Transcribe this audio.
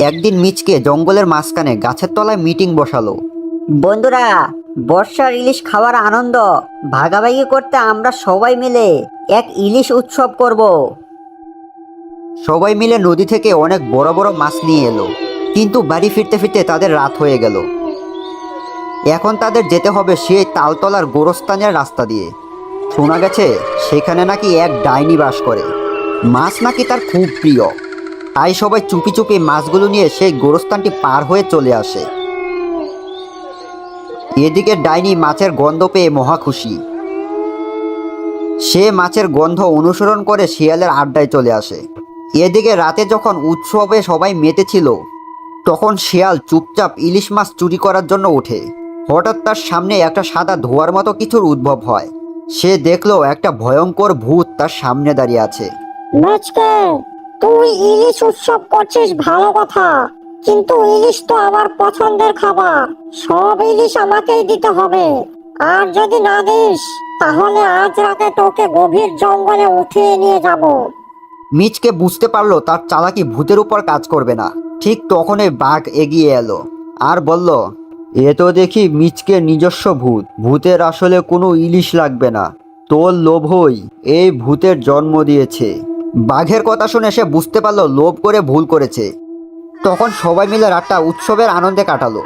একদিন মিচকে জঙ্গলের মাঝখানে গাছের তলায় মিটিং বসালো। বন্ধুরা, বর্ষার ইলিশ খাওয়ার আনন্দ ভাগাভাগি করতে আমরা সবাই মিলে এক ইলিশ উৎসব করব। সবাই মিলে নদী থেকে অনেক বড় বড় মাছ নিয়ে এলো, কিন্তু বাড়ি ফিরতে ফিরতে তাদের রাত হয়ে গেল। এখন তাদের যেতে হবে সেই তালতলার গোরস্থানের রাস্তা দিয়ে। শোনা গেছে সেখানে নাকি এক ডাইনি বাস করে। মাছ নাকি তার খুব প্রিয়, তাই সবাই চুপি চুপি মাছগুলো নিয়ে সেই গোরস্থানটি পার হয়ে চলে আসে। এদিকে ডাইনি মাছের গন্ধ পেয়ে মহা খুশি। সে মাছের গন্ধ অনুসরণ করে শিয়ালের আড্ডায় চলে আসে। এদিকে রাতে যখন উৎসবে সবাই মেতেছিল, তখন শিয়াল চুপচাপ ইলিশ মাছ চুরি করার জন্য ওঠে। হঠাৎ তার সামনে একটা সাদা ধোঁয়ার মতো কিছুর উদ্ভব হয়। সে দেখলো একটা ভয়ঙ্কর ভূত তার সামনে দাঁড়িয়ে আছে। মিচকে, তুই ইলিশ উৎসব করছিস ভালো কথা, কিন্তু ইলিশ তো আমার পছন্দের খাবার। সব ইলিশ আমাকেই দিতে হবে, আর যদি না দিস তাহলে আজ রাতে তোকে গভীর জঙ্গলে উঠিয়ে নিয়ে যাব। মিচকে বুঝতে পারলো তার চালাকি ভূতের উপর কাজ করবে না। ঠিক তখনই বাঘ এগিয়ে এলো আর বলল, এ তো দেখি মিচকের নিজস্ব ভূত। ভূতের আসলে কোনো ইলিশ লাগবে না, তোর লোভই এই ভূতের জন্ম দিয়েছে। বাঘের কথা শুনে সে বুঝতে পারলো লোভ করে ভুল করেছে। তখন সবাই মিলে রাতটা উৎসবের আনন্দে কাটালো।